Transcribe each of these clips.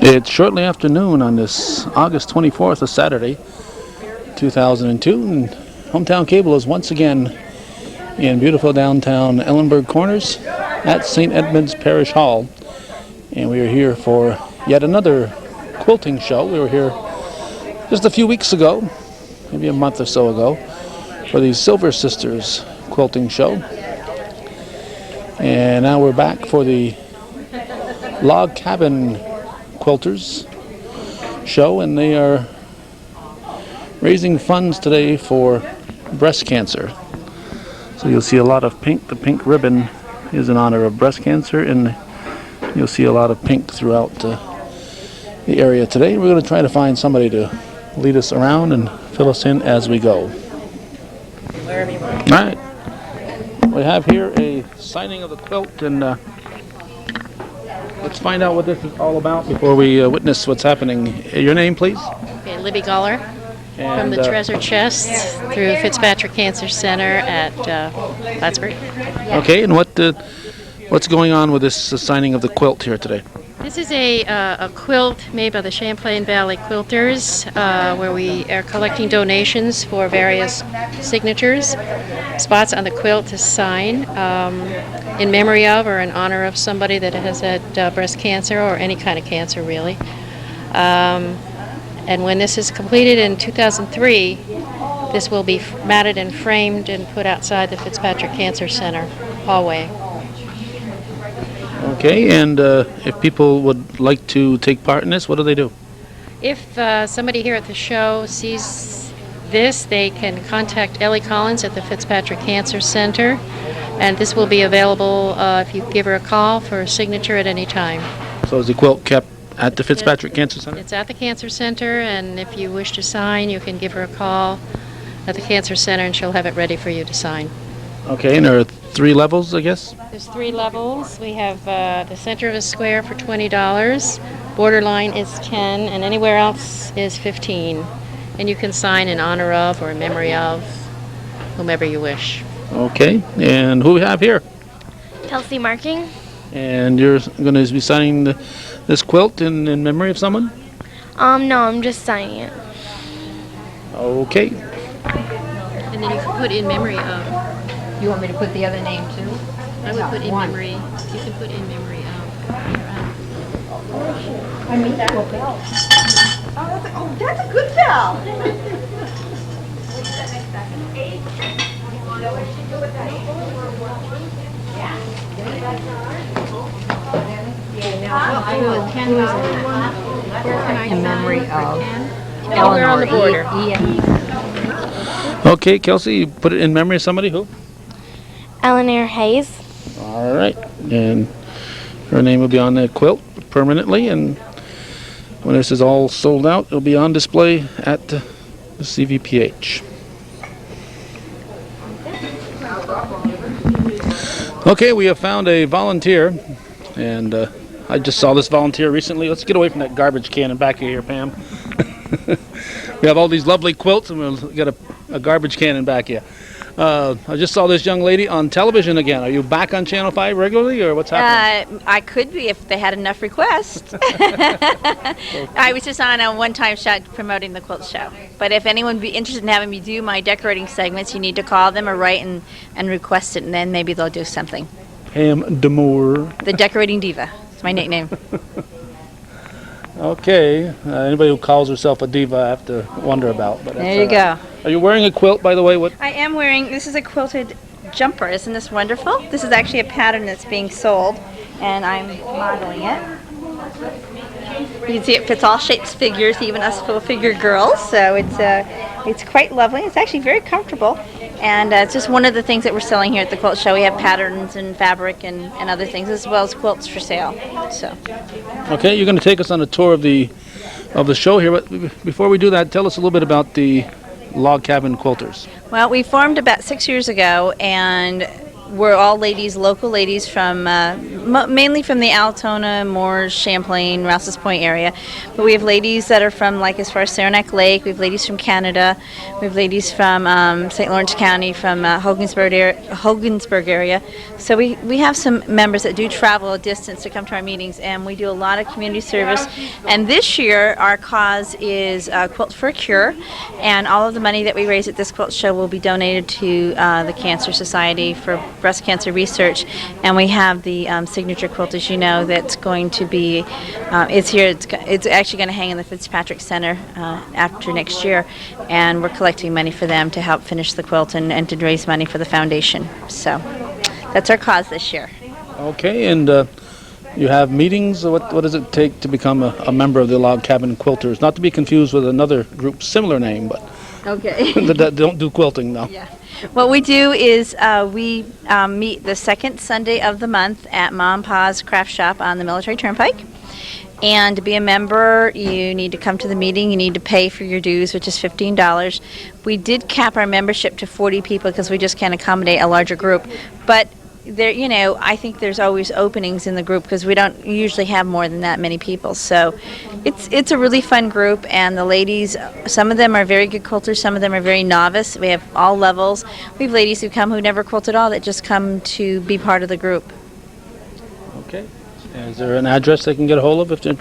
It's shortly after noon on this August 24th, a Saturday, 2002, and Hometown Cable is once again in beautiful downtown Ellenburg Corners at St. Edmund's Parish Hall. And we are here for yet another quilting show. We were here just a few weeks ago, maybe a month or so ago, for the Silver Sisters quilting show. And now we're back for the Log Cabin Quilters show, and they are raising funds today for breast cancer. So you'll see a lot of pink. The pink ribbon is in honor of breast cancer, and you'll see a lot of pink throughout the area today. We're going to try to find somebody to lead us around and fill us in as we go. Wherever you want. All right. We have here a signing of the quilt, and let's find out what this is all about before we witness what's happening. Your name, please? Okay, Libby Goller from the Treasure Chest through Fitzpatrick Cancer Center at Plattsburgh. Okay, and what's going on with this signing of the quilt here today? This is a quilt made by the Champlain Valley Quilters, where we are collecting donations for various signatures, spots on the quilt to sign in memory of or in honor of somebody that has had breast cancer or any kind of cancer, really. And when this is completed in 2003, this will be matted and framed and put outside the Fitzpatrick Cancer Center hallway. Okay, and if people would like to take part in this, what do they do? If somebody here at the show sees this, they can contact Ellie Collins at the Fitzpatrick Cancer Center, and this will be available if you give her a call for a signature at any time. So is the quilt kept at the Fitzpatrick Cancer Center? It's at the Cancer Center, and if you wish to sign, you can give her a call at the Cancer Center, and she'll have it ready for you to sign. Okay, and there are 3 levels, I guess? There's 3 levels. We have the center of a square for $20, borderline is $10, and anywhere else is $15. And you can sign in honor of or in memory of whomever you wish. Okay, and who we have here? Kelsey Marking. And you're going to be signing this quilt in memory of someone? No, I'm just signing it. Okay. And then you can put in memory of. You want me to put the other name too? I would put in memory. You can put in memory of. I mean, that will bell. Oh, that's a good bell. In memory of Anywhere on the border. Okay, Kelsey, you put it in memory of somebody, who? Eleanor Hayes. All right, and her name will be on the quilt permanently, and when this is all sold out, it'll be on display at the CVPH. Okay, we have found a volunteer, and I just saw this volunteer recently. Let's get away from that garbage can in back of here, Pam. We have all these lovely quilts, and we'll get a garbage can in back here. I just saw this young lady on television again. Are you back on Channel 5 regularly, or what's happening? I could be if they had enough requests. I was just on a one-time shot promoting the quilt show. But if anyone would be interested in having me do my decorating segments, you need to call them or write and request it, and then maybe they'll do something. Pam Damour. The Decorating Diva. It's my nickname. Okay. Anybody who calls herself a diva, I have to wonder about. But There you go. Are you wearing a quilt, by the way? What? I am wearing, this is a quilted jumper. Isn't this wonderful? This is actually a pattern that's being sold, and I'm modeling it. You can see it fits all shapes, figures, even us full-figure girls, so it's quite lovely. It's actually very comfortable, and it's just one of the things that we're selling here at the quilt show. We have patterns and fabric and other things, as well as quilts for sale. So. Okay, you're going to take us on a tour of the show here, but before we do that, tell us a little bit about the Log Cabin Quilters. Well, we formed about 6 years ago, and we're all ladies, local ladies from mainly from the Altona, Moores, Champlain, Rouse's Point area. But we have ladies that are from like as far as Saranac Lake. We have ladies from Canada. We have ladies from St. Lawrence County, from Hogansburg area. So we have some members that do travel a distance to come to our meetings, and we do a lot of community service. And this year our cause is Quilt for a Cure, and all of the money that we raise at this quilt show will be donated to the Cancer Society for breast cancer research. And we have the signature quilt, as you know, that's going to be it's here. It's actually going to hang in the Fitzpatrick Center after next year, and we're collecting money for them to help finish the quilt and to raise money for the foundation. So that's our cause this year. Okay, and you have meetings. What does it take to become a member of the Log Cabin Quilters? Not to be confused with another group, similar name, but Okay. that don't do quilting now. Yeah. What we do is we meet the second Sunday of the month at Mom Pa's Craft Shop on the Military Turnpike. And to be a member, you need to come to the meeting. You need to pay for your dues, which is $15. We did cap our membership to 40 people because we just can't accommodate a larger group. But there, you know, I think there's always openings in the group because we don't usually have more than that many people. So it's a really fun group, and the ladies, some of them are very good quilters, some of them are very novice. We have all levels. We have ladies who come who never quilt at all that just come to be part of the group. Okay. Is there an address they can get a hold of? If they're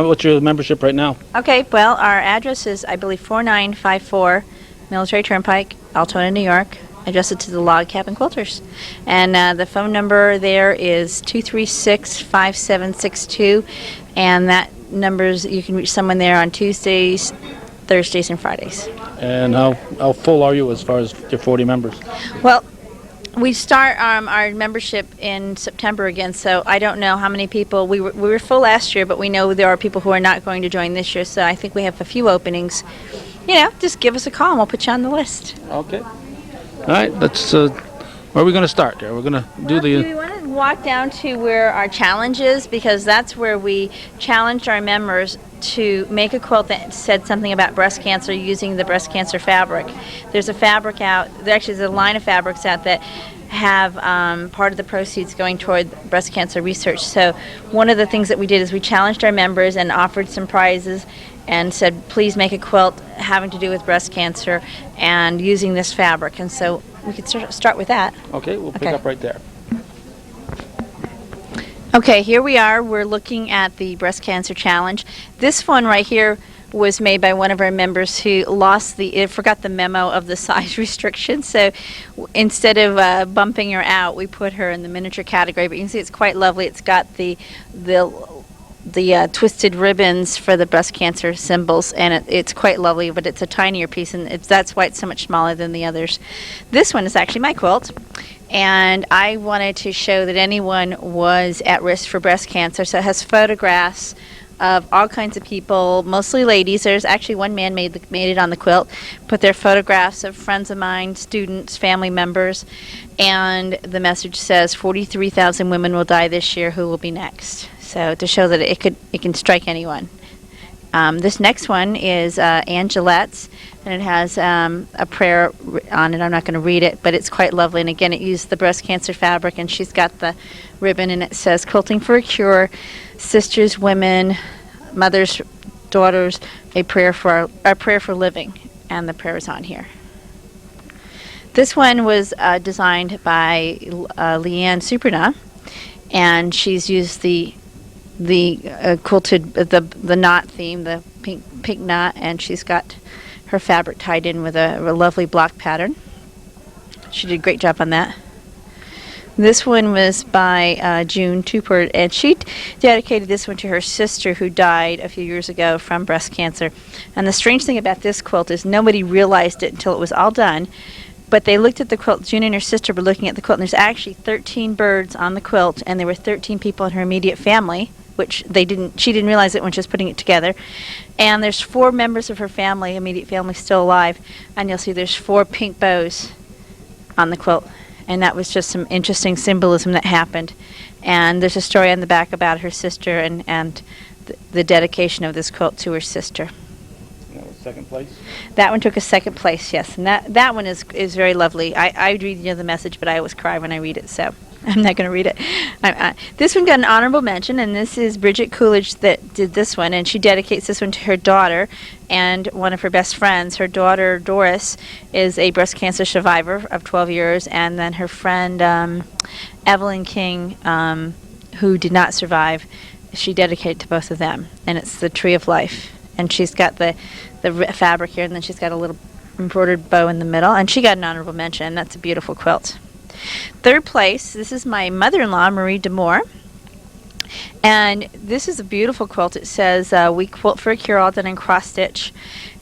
what's your membership right now? Okay, well, our address is, I believe, 4954 Military Turnpike, Altona, New York. Address it to the Log Cabin Quilters. And the phone number there is 236-5762, and that number's, you can reach someone there on Tuesdays, Thursdays, and Fridays. And how full are you as far as your 40 members? Well, we start our membership in September again, so I don't know how many people. We were full last year, but we know there are people who are not going to join this year, so I think we have a few openings. You know, just give us a call and we'll put you on the list. Okay. All right, let's, where are we going to start there? We're going to do Do we want to walk down to where our challenge is? Because that's where we challenged our members to make a quilt that said something about breast cancer using the breast cancer fabric. There's a fabric out, there's a line of fabrics out that have part of the proceeds going toward breast cancer research. So one of the things that we did is we challenged our members and offered some prizes and said, please make a quilt having to do with breast cancer and using this fabric. And so we could start with that. Okay, we'll pick up right there. Okay, here we are. We're looking at the breast cancer challenge. This one right here was made by one of our members who forgot the memo of the size restriction. So instead of bumping her out, we put her in the miniature category. But you can see it's quite lovely. It's got the twisted ribbons for the breast cancer symbols, and it's quite lovely, but it's a tinier piece, and that's why it's so much smaller than the others. This one is actually my quilt, and I wanted to show that anyone was at risk for breast cancer. So it has photographs of all kinds of people, mostly ladies. There's actually one man made it on the quilt, put their photographs of friends of mine, students, family members, and the message says 43,000 women will die this year. Who will be next? So to show that it can strike anyone. This next one is Angelette's, and it has a prayer on it. I'm not going to read it, but it's quite lovely. And again, it used the breast cancer fabric, and she's got the ribbon, and it says, "Quilting for a Cure, sisters, women, mothers, daughters, a prayer for living," and the prayer is on here. This one was designed by Leanne Superna, and she's used the quilted the knot theme, the pink knot, and she's got her fabric tied in with a lovely block pattern. She did a great job on that. This one was by June Tupert, and she dedicated this one to her sister who died a few years ago from breast cancer. And the strange thing about this quilt is nobody realized it until it was all done. But they looked at the quilt. June and her sister were looking at the quilt, and there's actually 13 birds on the quilt, and there were 13 people in her immediate family, which she didn't realize it when she was putting it together. And there's 4 members of her family, immediate family, still alive, and you'll see there's 4 pink bows on the quilt. And that was just some interesting symbolism that happened. And there's a story on the back about her sister and the dedication of this quilt to her sister. second place. That one took a second place, yes, and that one is very lovely. I read the message, but I always cry when I read it, so I'm not going to read it. This one got an honorable mention, and this is Bridget Coolidge that did this one, and she dedicates this one to her daughter and one of her best friends. Her daughter, Doris, is a breast cancer survivor of 12 years, and then her friend, Evelyn King, who did not survive, she dedicated to both of them, and it's the Tree of Life. And she's got the fabric here, and then she's got a little embroidered bow in the middle, and she got an honorable mention. That's a beautiful quilt. Third place, this is my mother-in-law, Marie Damour, and this is a beautiful quilt. It says, "We quilt for a cure, all done in cross stitch,"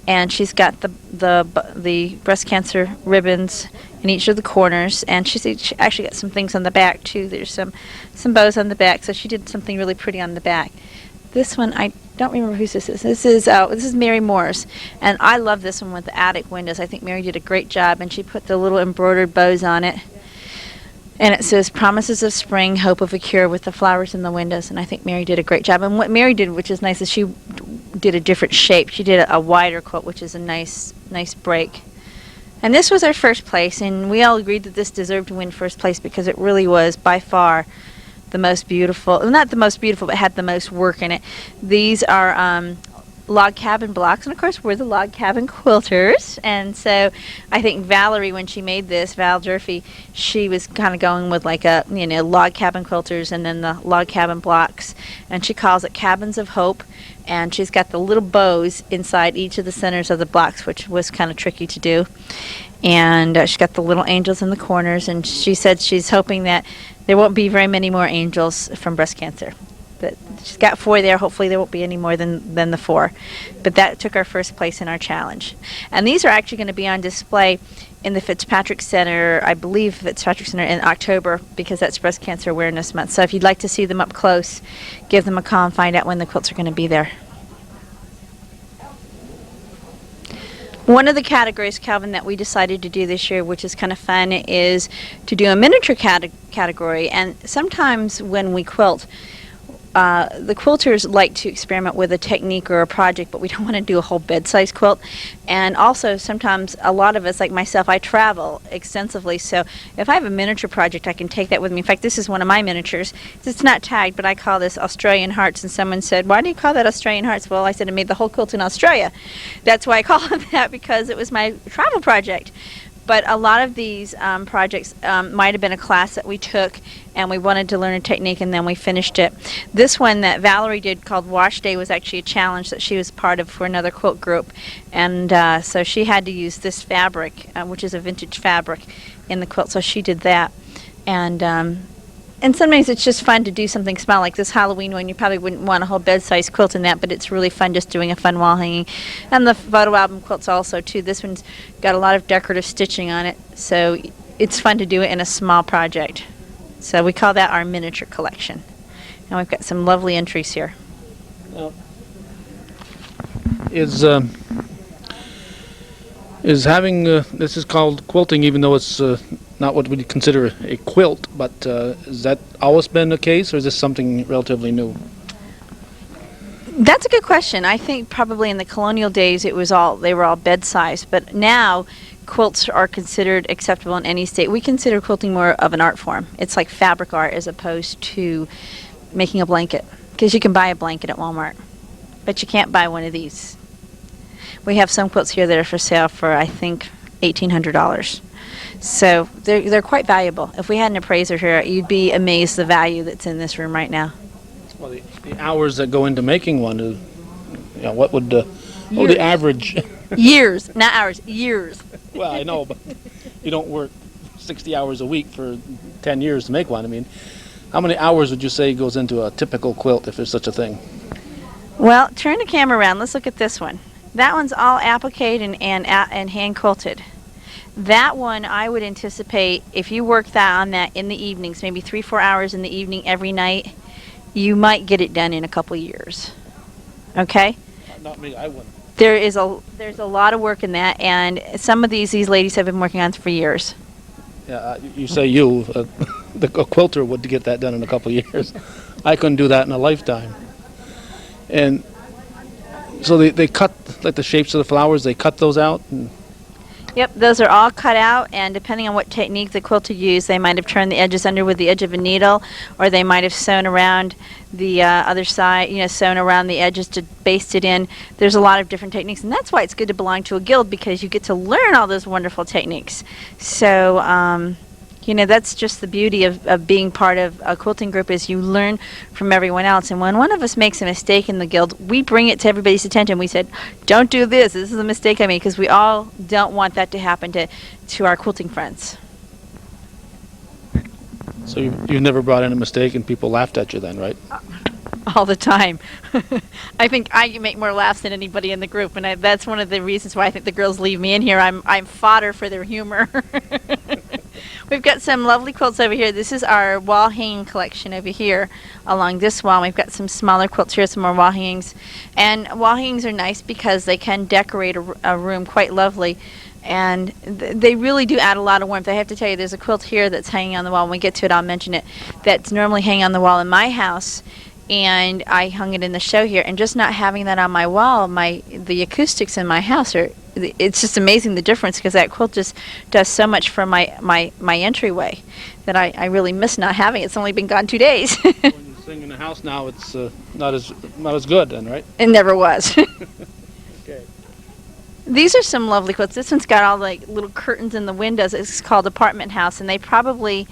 and she's got the breast cancer ribbons in each of the corners, and she actually got some things on the back too. There's some bows on the back, so she did something really pretty on the back. This one, I don't remember whose this is. This is Mary Moore's, and I love this one with the attic windows. I think Mary did a great job, and she put the little embroidered bows on it. And it says, "Promises of spring, hope of a cure," with the flowers in the windows, and I think Mary did a great job. And what Mary did, which is nice, is she did a different shape. She did a wider quilt, which is a nice break. And this was our first place, and we all agreed that this deserved to win first place because it really was by far the most beautiful, not the most beautiful, but had the most work in it. These are log cabin blocks, and of course we're the log cabin quilters, and so I think Valerie, when she made this, Val Durfee, she was kind of going with like a, log cabin quilters and then the log cabin blocks, and she calls it Cabins of Hope, and she's got the little bows inside each of the centers of the blocks, which was kind of tricky to do, and she's got the little angels in the corners, and she said she's hoping that there won't be very many more angels from breast cancer. But she's got 4 there. Hopefully there won't be any more than the 4. But that took our first place in our challenge. And these are actually going to be on display in the Fitzpatrick Center, I believe Fitzpatrick Center, in October, because that's Breast Cancer Awareness Month. So if you'd like to see them up close, give them a call and find out when the quilts are going to be there. One of the categories, Calvin, that we decided to do this year, which is kind of fun, is to do a miniature category. And sometimes when we quilt, the quilters like to experiment with a technique or a project, but we don't want to do a whole bed-size quilt. And also, sometimes a lot of us, like myself, I travel extensively, so if I have a miniature project, I can take that with me. In fact, this is one of my miniatures. It's not tagged, but I call this Australian Hearts, and someone said, "Why do you call that Australian Hearts?" Well, I said I made the whole quilt in Australia. That's why I call it that, because it was my travel project. But a lot of these projects might have been a class that we took, and we wanted to learn a technique, and then we finished it. This one that Valerie did, called Wash Day, was actually a challenge that she was part of for another quilt group. And so she had to use this fabric, which is a vintage fabric, in the quilt. So she did that. And sometimes it's just fun to do something small, like this Halloween one. You probably wouldn't want a whole bed-sized quilt in that, but it's really fun just doing a fun wall hanging. And the photo album quilts also, too. This one's got a lot of decorative stitching on it, so it's fun to do it in a small project. So we call that our miniature collection. And we've got some lovely entries here. Is having this is called quilting, even though it's not what we'd consider a quilt, but has that always been the case, or is this something relatively new? That's a good question. I think probably in the colonial days they were all bed size, but now quilts are considered acceptable in any state. We consider quilting more of an art form. It's like fabric art as opposed to making a blanket, because you can buy a blanket at Walmart, but you can't buy one of these. We have some quilts here that are for sale for, I think, $1,800. So they're quite valuable. If we had an appraiser here, you'd be amazed the value that's in this room right now. Well, the hours that go into making one, what would the average? Years, not hours, years. Well, I know, but you don't work 60 hours a week for 10 years to make one. I mean, how many hours would you say goes into a typical quilt, if there's such a thing? Well, turn the camera around. Let's look at this one. That one's all applique and hand quilted. That one, I would anticipate, if you work on that in the evenings, maybe 3-4 hours in the evening every night, you might get it done in a couple years. Okay? Not me, I wouldn't. There's a lot of work in that, and some of these ladies have been working on for years. Yeah, you say a quilter would get that done in a couple of years. I couldn't do that in a lifetime. And So they cut like the shapes of the flowers. They cut those out. And Yep, those are all cut out, and depending on what technique the quilter used, they might have turned the edges under with the edge of a needle, or they might have sewn around the other side, sewn around the edges to baste it in. There's a lot of different techniques, and that's why it's good to belong to a guild, because you get to learn all those wonderful techniques. So, that's just the beauty of being part of a quilting group, is you learn from everyone else. And when one of us makes a mistake in the guild, we bring it to everybody's attention. We said, don't do this. This is a mistake I made, because we all don't want that to happen to our quilting friends. so you've never brought in a mistake and people laughed at you then, right? All the time. I think I make more laughs than anybody in the group, and that's one of the reasons why I think the girls leave me in here. I'm fodder for their humor. We've got some lovely quilts over here. This is our wall hanging collection over here along this wall. We've got some smaller quilts here, some more wall hangings. And wall hangings are nice because they can decorate a room quite lovely. And they really do add a lot of warmth. I have to tell you, there's a quilt here that's hanging on the wall. When we get to it, I'll mention it. That's normally hanging on the wall in my house. And I hung it in the show here. And just not having that on my wall, the acoustics in my house it's just amazing the difference, because that quilt just does so much for my entryway that I really miss not having it. It's only been gone 2 days. When you sing in the house now, it's not as good then, right? It never was. Okay. These are some lovely quilts. This one's got all like little curtains in the windows. It's called Apartment House, and they probably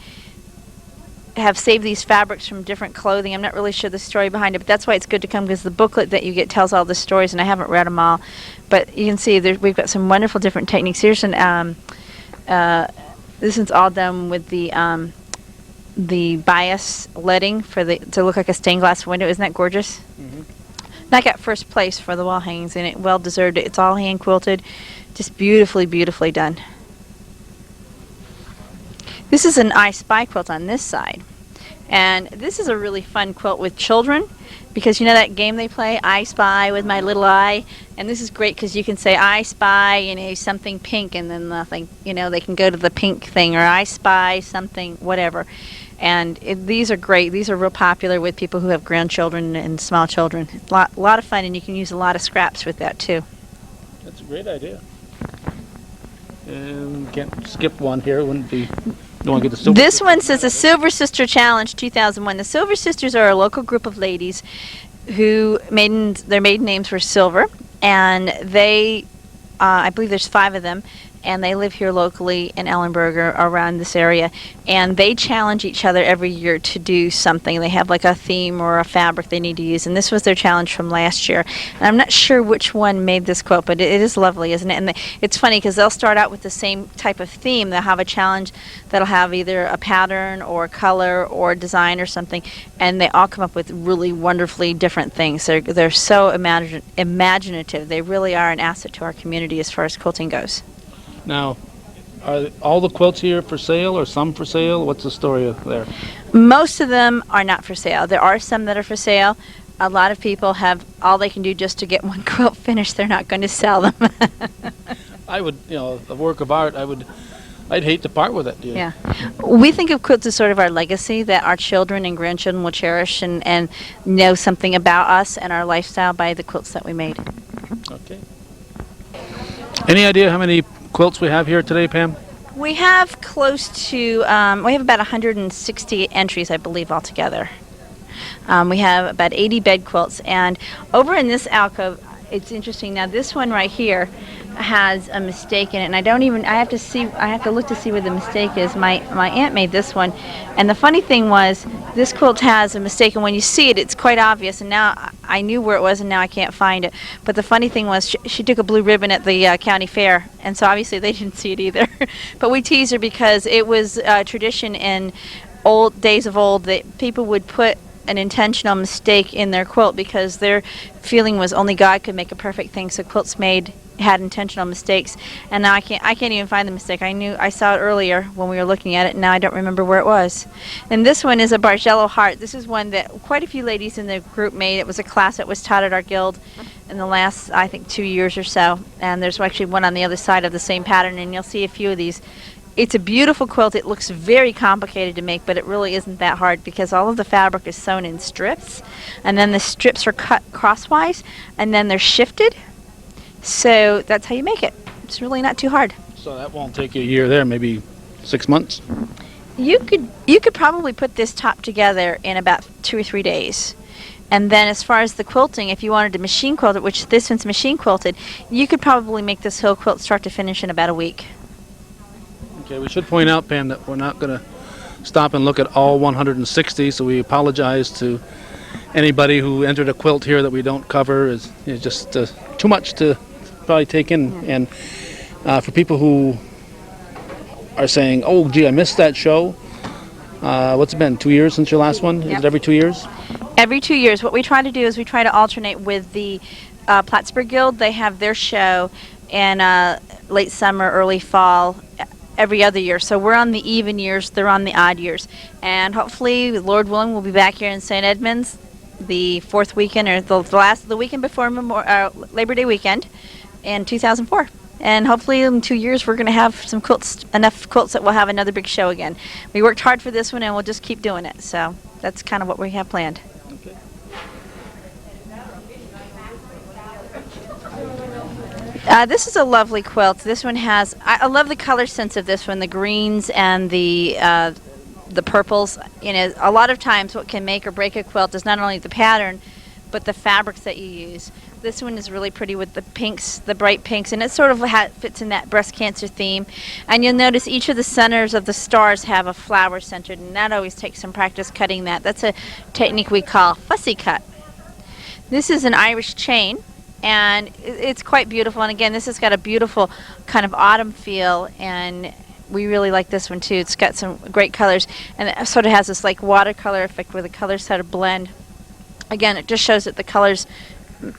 have saved these fabrics from different clothing. I'm not really sure the story behind it, but that's why it's good to come, because the booklet that you get tells all the stories, and I haven't read them all. But you can see we've got some wonderful different techniques. Here's this one's all done with the bias leading to look like a stained glass window. Isn't that gorgeous? Mm-hmm. That got first place for the wall hangings, and it well deserved it. It's all hand quilted, just beautifully, beautifully done. This is an I Spy quilt on this side. And this is a really fun quilt with children, because you know that game they play, I Spy with my little eye? And this is great because you can say, I spy, something pink, and then nothing, they can go to the pink thing, or I spy something, whatever. And these are great. These are real popular with people who have grandchildren and small children. A lot of fun, and you can use a lot of scraps with that too. That's a great idea. And can't skip one here. Wouldn't be. Don't want to get the Silver This Sister one says the Silver Sister Challenge 2001. The Silver Sisters are a local group of ladies who their maiden names were Silver, and they, I believe there's 5 of them, and they live here locally in Ellenburg or around this area, and they challenge each other every year to do something. They have like a theme or a fabric they need to use, and this was their challenge from last year. And I'm not sure which one made this quilt, but it is lovely, isn't it? And it's funny because they'll start out with the same type of theme. They'll have a challenge that'll have either a pattern or color or design or something, and they all come up with really wonderfully different things. They're so imaginative. They really are an asset to our community as far as quilting goes. Now, are all the quilts here for sale, or some for sale? What's the story there? Most of them are not for sale. There are some that are for sale. A lot of people have all they can do just to get one quilt finished. They're not going to sell them. I would, a work of art, I'd hate to part with it. Yeah. We think of quilts as sort of our legacy that our children and grandchildren will cherish and know something about us and our lifestyle by the quilts that we made. Okay. Any idea how many quilts we have here today, Pam? We have close to, we have about 160 entries, I believe, altogether. We have about 80 bed quilts, and over in this alcove, it's interesting. Now, this one right here has a mistake in it, and I have to look to see where the mistake is. My aunt made this one, and the funny thing was, this quilt has a mistake, and when you see it, it's quite obvious, and now I knew where it was, and now I can't find it. But the funny thing was, she took a blue ribbon at the county fair, and so obviously they didn't see it either. But we tease her because it was a tradition in days of old that people would put an intentional mistake in their quilt because their feeling was only God could make a perfect thing, so quilts had intentional mistakes, and now I can't even find the mistake. I saw it earlier when we were looking at it, and now I don't remember where it was. And this one is a Bargello heart. This is one that quite a few ladies in the group made. It was a class that was taught at our guild in the last, I think, 2 years or so, and there's actually one on the other side of the same pattern, and you'll see a few of these It's a beautiful quilt. It looks very complicated to make, but it really isn't that hard because all of the fabric is sewn in strips, and then the strips are cut crosswise, and then they're shifted. So that's how you make it. It's really not too hard. So that won't take you a year there, maybe 6 months? You could probably put this top together in about 2 or 3 days. And then as far as the quilting, if you wanted to machine quilt it, which this one's machine quilted, you could probably make this whole quilt start to finish in about a week. Okay, we should point out, Pam, that we're not going to stop and look at all 160, so we apologize to anybody who entered a quilt here that we don't cover. It's just too much to probably take in. And for people who are saying, oh, gee, I missed that show, what's it been, 2 years since your last one? Yep. Is it every 2 years? Every 2 years. What we try to do is we try to alternate with the Plattsburgh Guild. They have their show in late summer, early fall, every other year. So we're on the even years, they're on the odd years. And hopefully, Lord willing, we'll be back here in St. Edmunds the fourth weekend, or the weekend before Labor Day weekend in 2004. And hopefully in 2 years we're going to have some quilts, enough quilts that we'll have another big show again. We worked hard for this one and we'll just keep doing it. So that's kind of what we have planned. Okay. This is a lovely quilt. This one has, I love the color sense of this one, the greens and the purples. You know, a lot of times what can make or break a quilt is not only the pattern, but the fabrics that you use. This one is really pretty with the pinks, the bright pinks, and it sort of fits in that breast cancer theme. And you'll notice each of the centers of the stars have a flower centered, and that always takes some practice cutting that. That's a technique we call fussy cut. This is an Irish chain, and it's quite beautiful. And again, this has got a beautiful kind of autumn feel, and we really like this one too. It's got some great colors, and it sort of has this like watercolor effect where the colors sort of blend. Again, it just shows that the colors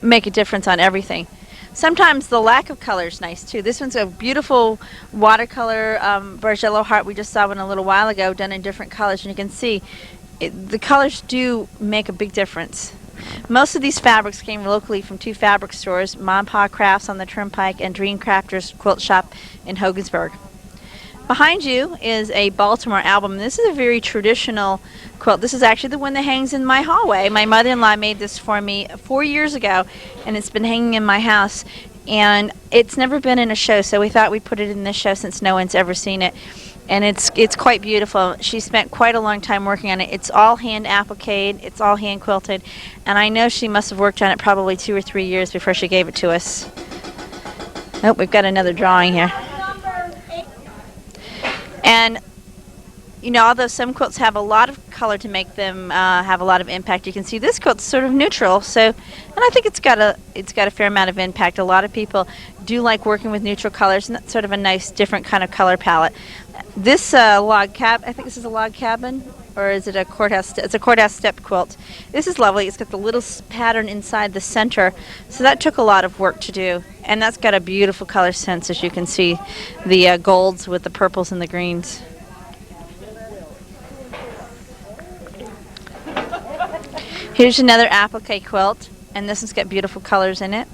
make a difference on everything. Sometimes the lack of color is nice too. This one's a beautiful watercolor Bargello heart. We just saw one a little while ago done in different colors, and you can see the colors do make a big difference. Most of these fabrics came locally from two fabric stores, Mom Pa Crafts on the Turnpike and Dream Crafters Quilt Shop in Hogansburg. Behind you is a Baltimore album. This is a very traditional quilt. This is actually the one that hangs in my hallway. My mother-in-law made this for me 4 years ago, and it's been hanging in my house. And it's never been in a show, so we thought we'd put it in this show since no one's ever seen it. And it's quite beautiful. She spent quite a long time working on it. It's all hand appliqued. It's all hand quilted. And I know she must have worked on it probably 2 or 3 years before she gave it to us. Oh, we've got another drawing here. And, you know, although some quilts have a lot of color to make them have a lot of impact, you can see this quilt's sort of neutral. So, and I think it's got a fair amount of impact. A lot of people do like working with neutral colors, and that's sort of a nice, different kind of color palette. This I think this is a log cabin, or is it a courthouse? It's a courthouse step quilt. This is lovely. It's got the little pattern inside the center, so that took a lot of work to do. And that's got a beautiful color sense, as you can see, the golds with the purples and the greens. Here's another applique quilt, and this has got beautiful colors in it.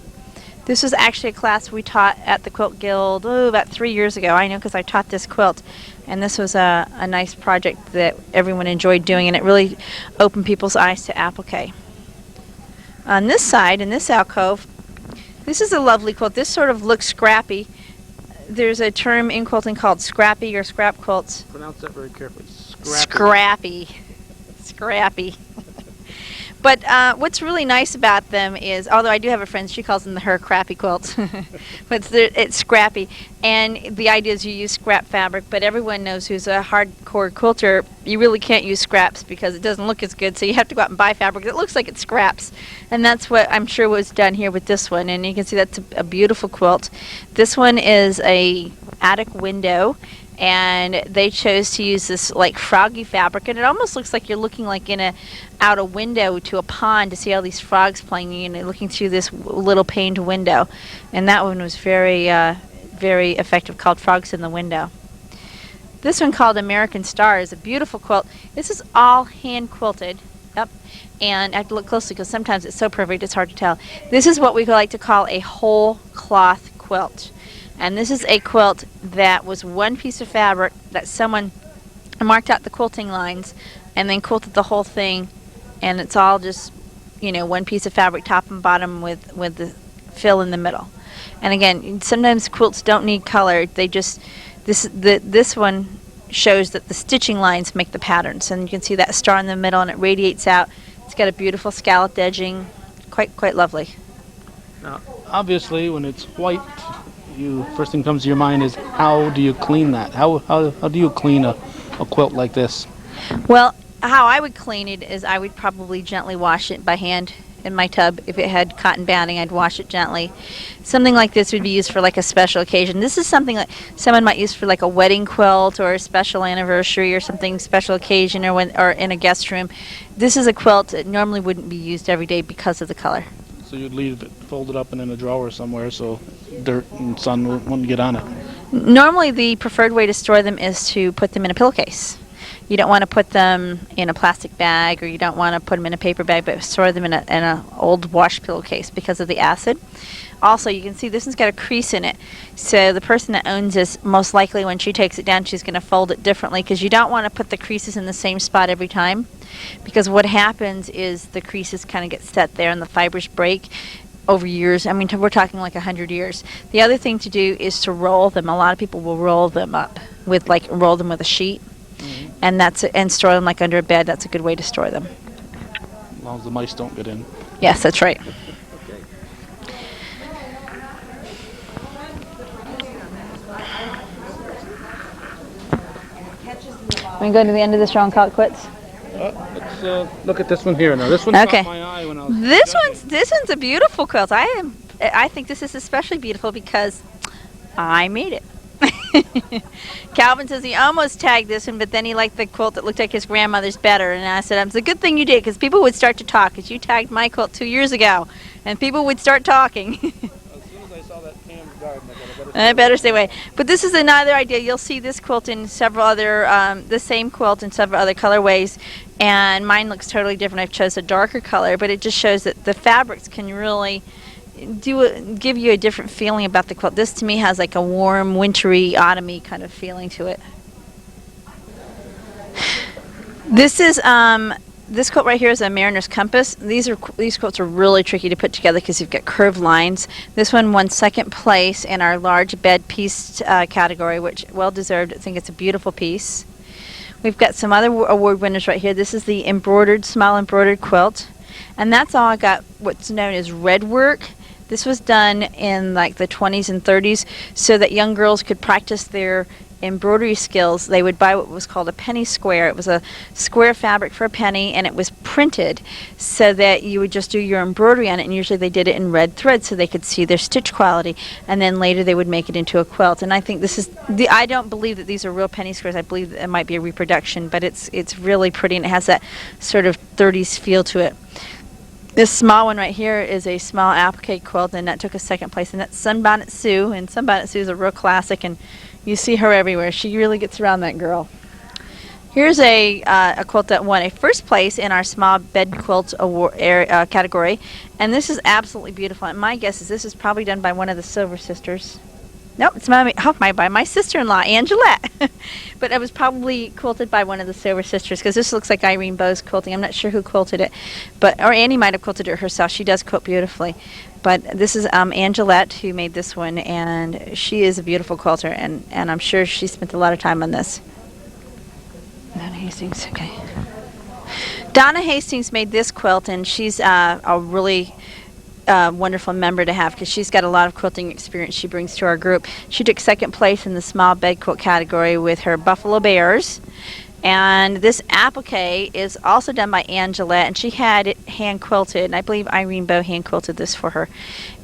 This was actually a class we taught at the Quilt Guild about 3 years ago. I know because I taught this quilt, and this was a nice project that everyone enjoyed doing, and it really opened people's eyes to applique. On this side, in this alcove, this is a lovely quilt. This sort of looks scrappy. There's a term in quilting called scrappy or scrap quilts. Pronounce that very carefully. Scrappy. Scrappy. But what's really nice about them is, although I do have a friend, she calls them her crappy quilts, but it's scrappy. And the idea is you use scrap fabric, but everyone knows who's a hardcore quilter, you really can't use scraps because it doesn't look as good, so you have to go out and buy fabric that looks like it's scraps. And that's what I'm sure was done here with this one. And you can see that's a beautiful quilt. This one is a attic window, and they chose to use this like froggy fabric, and it almost looks like you're looking like out a window to a pond to see all these frogs playing, you know, looking through this little paned window. And that one was very very effective, called Frogs in the Window. This one, called American Star, is a beautiful quilt. This is all hand quilted. Yep. And I have to look closely because sometimes it's so perfect it's hard to tell. This is what we like to call a whole cloth quilt. And this is a quilt that was one piece of fabric that someone marked out the quilting lines and then quilted the whole thing, and it's all just, you know, one piece of fabric top and bottom with the fill in the middle. And again, sometimes quilts don't need color. They just, this one shows that the stitching lines make the patterns, and you can see that star in the middle and it radiates out. It's got a beautiful scalloped edging, quite lovely. Now, obviously, when it's white, first thing comes to your mind is, how do you clean that? How do you clean a quilt like this? Well, how I would clean it is I would probably gently wash it by hand in my tub. If it had cotton batting, I'd wash it gently. Something like this would be used for like a special occasion. This is something like someone might use for like a wedding quilt or a special anniversary or something special occasion, or in a guest room. This is a quilt that normally wouldn't be used every day because of the color. So you'd leave it folded up and in a drawer somewhere so dirt and sun wouldn't get on it. Normally the preferred way to store them is to put them in a pillowcase. You don't want to put them in a plastic bag, or you don't want to put them in a paper bag, but store them in a old wash pillowcase because of the acid. Also, you can see this one's got a crease in it. So the person that owns this, most likely when she takes it down, she's going to fold it differently, because you don't want to put the creases in the same spot every time. Because what happens is the creases kind of get set there and the fibers break over years. I mean, we're talking like 100 years. The other thing to do is to roll them. A lot of people will roll them up with roll them with a sheet. And store them like under a bed. That's a good way to store them. As long as the mice don't get in. Yes, that's right. We can go to the end of this row and call it quits. Let's look at this one here now. This one Okay. caught my eye when I was. This one's a beautiful quilt. I think this is especially beautiful because I made it. Calvin says he almost tagged this one, but then he liked the quilt that looked like his grandmother's better. And I said, it's a good thing you did, because people would start to talk, because you tagged my quilt 2 years ago, and people would start talking. As soon as I saw that Pam garden, I better stay away. But this is another idea. You'll see this quilt in several other, the same quilt in several other colorways, and mine looks totally different. I've chose a darker color, but it just shows that the fabrics can really give you a different feeling about the quilt. This to me has like a warm, wintry, autumny kind of feeling to it. This is this quilt right here is a Mariner's Compass. These quilts are really tricky to put together because you've got curved lines. This one won second place in our large bed piece category, which well deserved. I think it's a beautiful piece. We've got some other award winners right here. This is the small embroidered quilt, and that's all got what's known as red work. This was done in like the 20s and 30s so that young girls could practice their embroidery skills. They would buy what was called a penny square. It was a square fabric for a penny, and it was printed so that you would just do your embroidery on it, and usually they did it in red thread so they could see their stitch quality, and then later they would make it into a quilt. And I think this is I don't believe that these are real penny squares. I believe that it might be a reproduction, but it's really pretty, and it has that sort of 30s feel to it. This small one right here is a small applique quilt, and that took a second place, and that's Sunbonnet Sue, and Sunbonnet Sue is a real classic, and you see her everywhere. She really gets around, that girl. Here's a quilt that won a first place in our small bed quilt award category, and this is absolutely beautiful. And my guess is this is probably done by one of the Silver Sisters. Nope, it's by my sister-in-law, Angelette. But it was probably quilted by one of the Silver Sisters, because this looks like Irene Bowes quilting. I'm not sure who quilted it, or Annie might have quilted it herself. She does quilt beautifully. But this is Angelette who made this one, and she is a beautiful quilter, and I'm sure she spent a lot of time on this. Donna Hastings, okay. Donna Hastings made this quilt, and she's a really wonderful member to have, because she's got a lot of quilting experience she brings to our group. She took second place in the small bed quilt category with her Buffalo Bears. And this applique is also done by Angelette, and she had it hand quilted, and I believe Irene Bowe hand quilted this for her.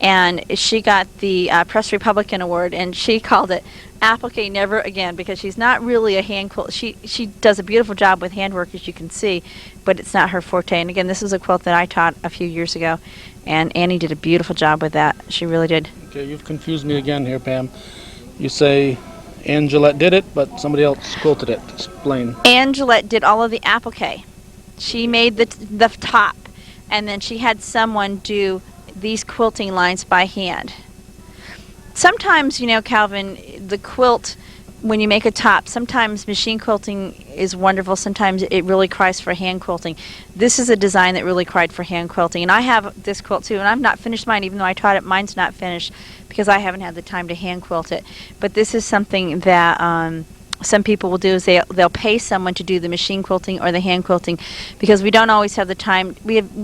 And she got the Press Republican Award, and she called it Applique Never Again, because she's not really a hand quilt. She does a beautiful job with handwork, as you can see, but it's not her forte. And again, this is a quilt that I taught a few years ago, and Annie did a beautiful job with that. She really did. Okay, you've confused me again here, Pam. You say Angelette did it, but somebody else quilted it. Explain. Angelette did all of the applique. She made the top, and then she had someone do these quilting lines by hand. Sometimes, you know, Calvin, the quilt, when you make a top, sometimes machine quilting is wonderful. Sometimes it really cries for hand quilting. This is a design that really cried for hand quilting. And I have this quilt too, and I've not finished mine, even though I taught it. Mine's not finished because I haven't had the time to hand quilt it. But this is something that some people will do is they'll pay someone to do the machine quilting or the hand quilting because we don't always have the time.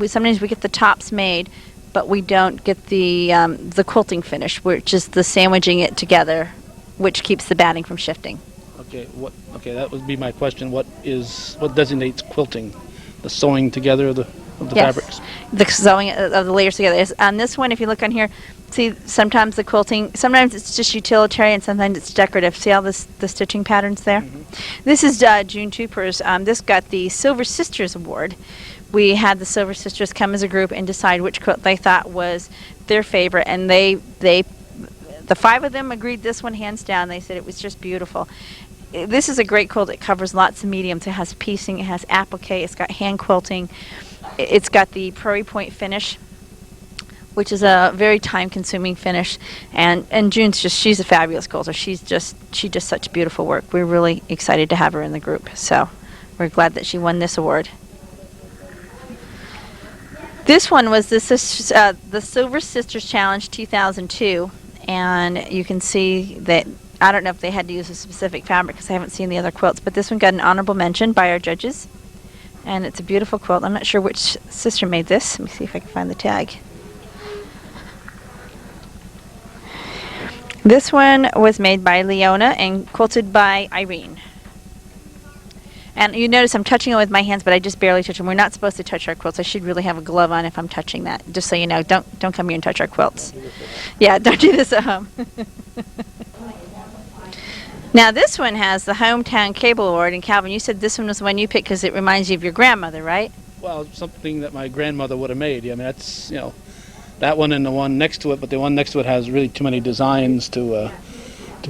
Sometimes we get the tops made, but we don't get the quilting finished, which is the sandwiching it together, which keeps the batting from shifting. Okay, that would be my question. What designates quilting? The sewing together of the Yes. fabrics. The sewing of the layers together. On this one, if you look on here, see sometimes the quilting, sometimes it's just utilitarian, sometimes it's decorative. See all the stitching patterns there? This is June Troopers. This got the Silver Sisters Award. We had the Silver Sisters come as a group and decide which quilt they thought was their favorite, and the 5 of them agreed this one hands down. They said it was just beautiful. This is a great quilt. It covers lots of mediums. It has piecing, it has applique, it's got hand quilting, it's got the prairie point finish, which is a very time-consuming finish. And June's she's a fabulous quilter. She does such beautiful work. We're really excited to have her in the group. So we're glad that she won this award. This one was the Silver Sisters Challenge 2002, and you can see that I don't know if they had to use a specific fabric because I haven't seen the other quilts, but this one got an honorable mention by our judges, and it's a beautiful quilt. I'm not sure which sister made this. Let me see if I can find the tag. This one was made by Leona and quilted by Irene. And you notice I'm touching it with my hands, but I just barely touch them. We're not supposed to touch our quilts. I should really have a glove on if I'm touching that. Just so you know, don't come here and touch our quilts. Yeah, don't do this at home. Now this one has the Hometown Cable Award, and Calvin, you said this one was the one you picked because it reminds you of your grandmother, right? Well, something that my grandmother would have made. I mean, that's, you know, that one and the one next to it, but the one next to it has really too many designs to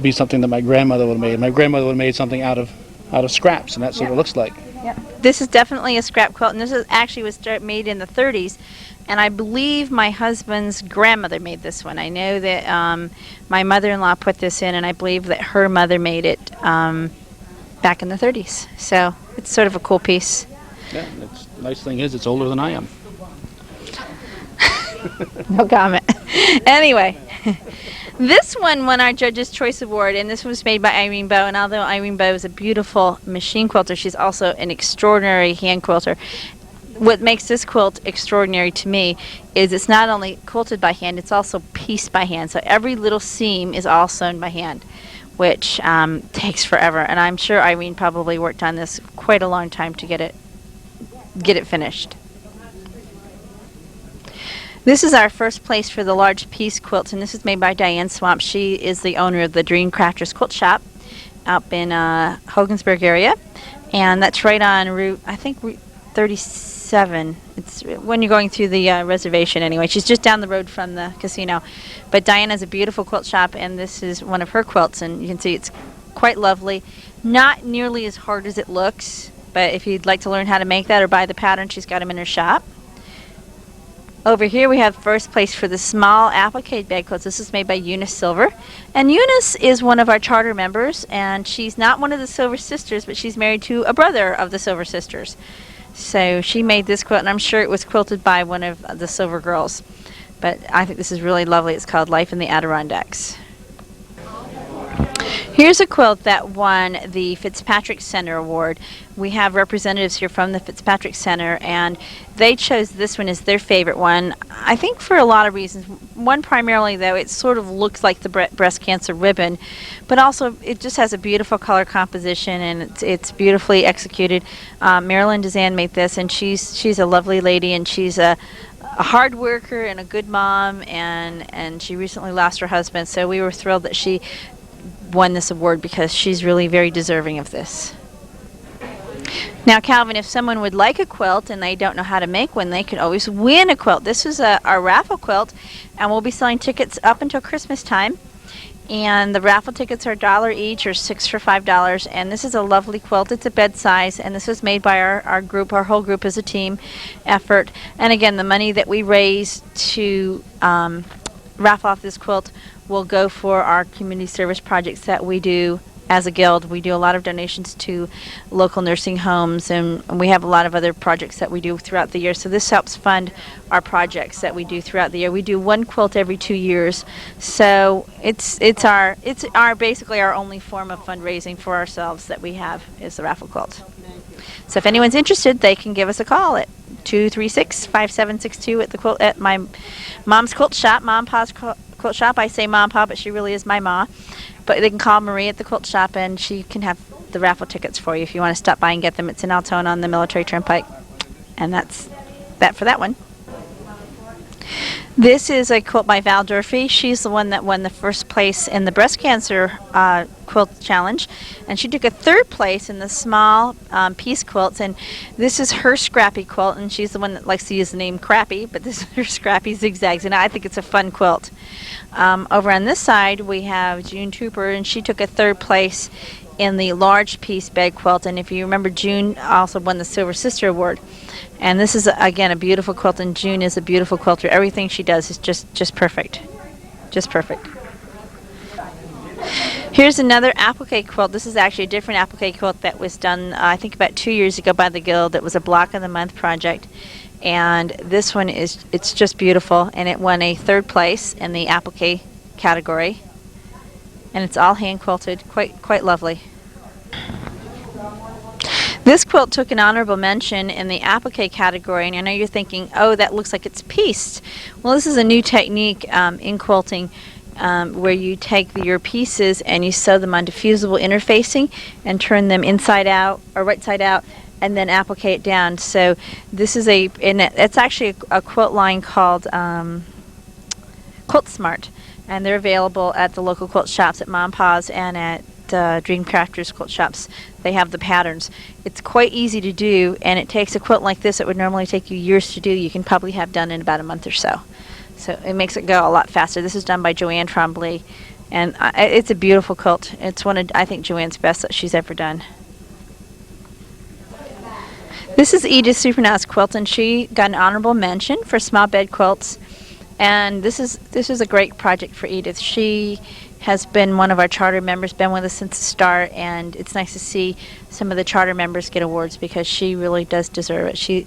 be something that my grandmother would have made. My grandmother would have made something out of scraps, and that's what it looks like. Yep. This is definitely a scrap quilt, and this was made in the 30s, and I believe my husband's grandmother made this one. I know that my mother-in-law put this in, and I believe that her mother made it back in the 30s. So it's sort of a cool piece. Yeah, the nice thing is it's older than I am. No comment. Anyway, this one won our Judges' Choice Award, and this was made by Irene Bowe. And although Irene Bowe is a beautiful machine quilter, she's also an extraordinary hand quilter. What makes this quilt extraordinary to me is it's not only quilted by hand, it's also pieced by hand. So every little seam is all sewn by hand, which takes forever. And I'm sure Irene probably worked on this quite a long time to get it finished. This is our first place for the large piece quilts, and this is made by Diane Swamp. She is the owner of the Dream Crafters Quilt Shop up in Hogansburg area, and that's right on Route 37. It's when you're going through the reservation anyway. She's just down the road from the casino. But Diane has a beautiful quilt shop, and this is one of her quilts, and you can see it's quite lovely. Not nearly as hard as it looks, but if you'd like to learn how to make that or buy the pattern, she's got them in her shop. Over here we have first place for the small applique bed quilts. This is made by Eunice Silver. And Eunice is one of our charter members, and she's not one of the Silver Sisters, but she's married to a brother of the Silver Sisters. So she made this quilt, and I'm sure it was quilted by one of the Silver girls. But I think this is really lovely. It's called Life in the Adirondacks. Here's a quilt that won the Fitzpatrick Center Award. We have representatives here from the Fitzpatrick Center, and they chose this one as their favorite one, I think for a lot of reasons. One, primarily, though, it sort of looks like the breast cancer ribbon, but also it just has a beautiful color composition, and it's beautifully executed. Marilyn Dezan made this, and she's a lovely lady, and she's a hard worker and a good mom, and she recently lost her husband, so we were thrilled that she won this award because she's really very deserving of this. Now, Calvin, if someone would like a quilt and they don't know how to make one, they can always win a quilt. This is our raffle quilt, and we'll be selling tickets up until Christmas time. And the raffle tickets are $1 each, or 6 for $5. And this is a lovely quilt. It's a bed size, and this was made by our group. Our whole group is a team effort. And again, the money that we raise to raffle off this quilt will go for our community service projects that we do as a guild. We do a lot of donations to local nursing homes, and we have a lot of other projects that we do throughout the year. So this helps fund our projects that we do throughout the year. We do one quilt every 2 years, so it's our basically our only form of fundraising for ourselves that we have is the raffle quilt. So if anyone's interested, they can give us a call at 236-5762 at my mom's quilt shop, Mom Pa's quilt shop. I say Mom Pa, but she really is my ma. But they can call Marie at the quilt shop, and she can have the raffle tickets for you if you want to stop by and get them. It's in Altona on the Military Turnpike. And that's that for that one. This is a quilt by Val Durfee. She's the one that won the first place in the breast cancer quilt challenge, and she took a third place in the small piece quilts. And this is her scrappy quilt, and she's the one that likes to use the name Crappy, but this is her scrappy zigzags, and I think it's a fun quilt. Over on this side we have June Trooper, and she took a third place in the large piece bed quilt. And if you remember, June also won the Silver Sister Award. And this is, again, a beautiful quilt, and June is a beautiful quilter. Everything she does is just perfect. Just perfect. Here's another applique quilt. This is actually a different applique quilt that was done, I think, about 2 years ago by the Guild. It was a Block of the Month project. And this one it's just beautiful, and it won a third place in the applique category. And it's all hand quilted, quite lovely. This quilt took an honorable mention in the applique category, and I know you're thinking, oh, that looks like it's pieced. Well, this is a new technique in quilting where you take your pieces and you sew them onto fusible interfacing and turn them inside out or right side out, and then applique it down. So this is it's actually a quilt line called Quilt Smart, and they're available at the local quilt shops at Mom Pa's and at Dream Crafters quilt shops. They have the patterns. It's quite easy to do, and it takes a quilt like this that would normally take you years to do. You can probably have done in about a month or so. So it makes it go a lot faster. This is done by Joanne Tremblay, and it's a beautiful quilt. It's one of, I think, Joanne's best that she's ever done. This is Edith Supernow's quilt, and she got an honorable mention for small bed quilts. And this is a great project for Edith. She has been one of our charter members, been with us since the start, and it's nice to see some of the charter members get awards because she really does deserve it. She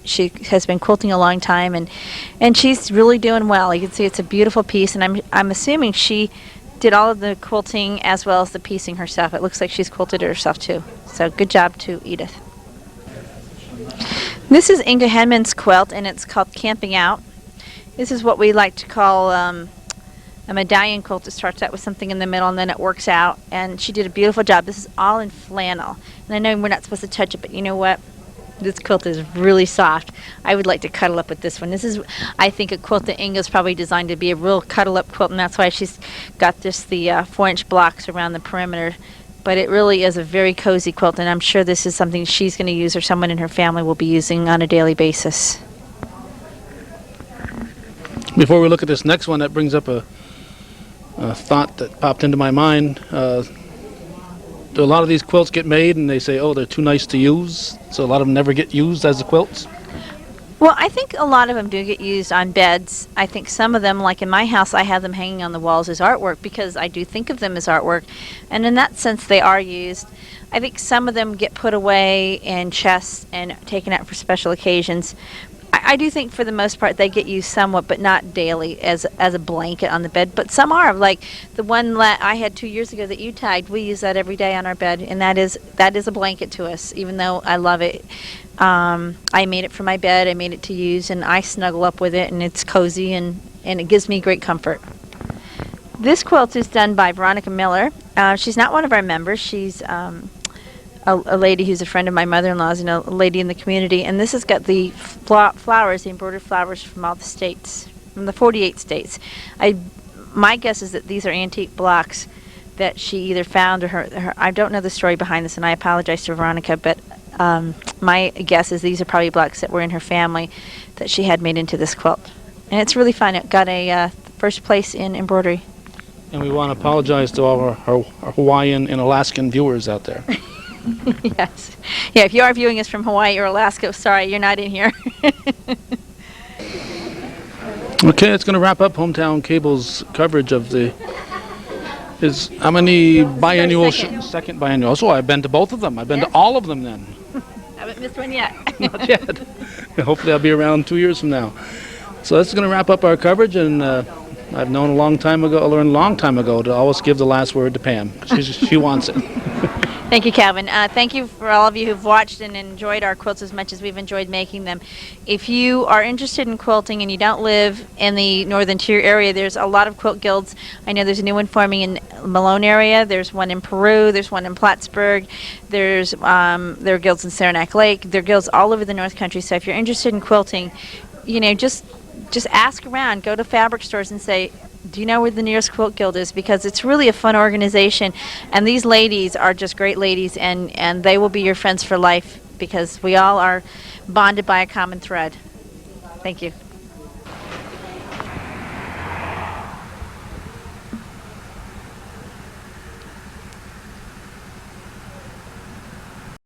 has been quilting a long time, and she's really doing well. You can see it's a beautiful piece, and I'm assuming she did all of the quilting as well as the piecing herself. It looks like she's quilted it herself too. So good job to Edith. This is Inga Henman's quilt, and it's called Camping Out. This is what we like to call a medallion quilt. It starts out with something in the middle and then it works out, and she did a beautiful job. This is all in flannel, and I know we're not supposed to touch it, but you know what? This quilt is really soft. I would like to cuddle up with this one. This is, I think, a quilt that Inga's probably designed to be a real cuddle up quilt, and that's why she's got the 4-inch blocks around the perimeter. But it really is a very cozy quilt, and I'm sure this is something she's going to use or someone in her family will be using on a daily basis. Before we look at this next one, that brings up a thought that popped into my mind. A lot of these quilts get made and they say, oh, they're too nice to use, so a lot of them never get used as the quilts. Well, I think a lot of them do get used on beds. I think some of them, like in my house, I have them hanging on the walls as artwork because I do think of them as artwork, and in that sense they are used. I think some of them get put away in chests and taken out for special occasions. I do think for the most part they get used somewhat, but not daily as a blanket on the bed. But some are, like the one that I had 2 years ago that you tagged. We use that every day on our bed, and that is a blanket to us. Even though I love it, I made it for my bed. I made it to use, and I snuggle up with it, and it's cozy, and it gives me great comfort. This quilt is done by Veronica Miller. She's not one of our members. She's a lady who's a friend of my mother-in-law's, and a lady in the community. And this has got the flowers, the embroidered flowers from all the states, from the 48 states. My guess is that these are antique blocks that she either found or her I don't know the story behind this, and I apologize to Veronica, but my guess is these are probably blocks that were in her family that she had made into this quilt. And it's really fun. It got a first place in embroidery. And we want to apologize to all our Hawaiian and Alaskan viewers out there. Yes. Yeah, if you are viewing us from Hawaii or Alaska, sorry, you're not in here. Okay, it's going to wrap up Hometown Cable's coverage of the How many biannual? second. Second biannual. So I've been to both of them. I've been to Yes. all of them then. Haven't missed one yet. Not yet. Hopefully I'll be around 2 years from now. So that's going to wrap up our coverage, and I've known I learned a long time ago to always give the last word to Pam. She wants it. Thank you, Calvin. Thank you for all of you who've watched and enjoyed our quilts as much as we've enjoyed making them. If you are interested in quilting and you don't live in the Northern Tier area, there's a lot of quilt guilds. I know there's a new one forming in Malone area. There's one in Peru. There's one in Plattsburgh. There are guilds in Saranac Lake. There are guilds all over the North Country. So if you're interested in quilting, just ask around. Go to fabric stores and say, do you know where the nearest quilt guild is? Because it's really a fun organization, and these ladies are just great ladies, and they will be your friends for life because we all are bonded by a common thread. Thank you.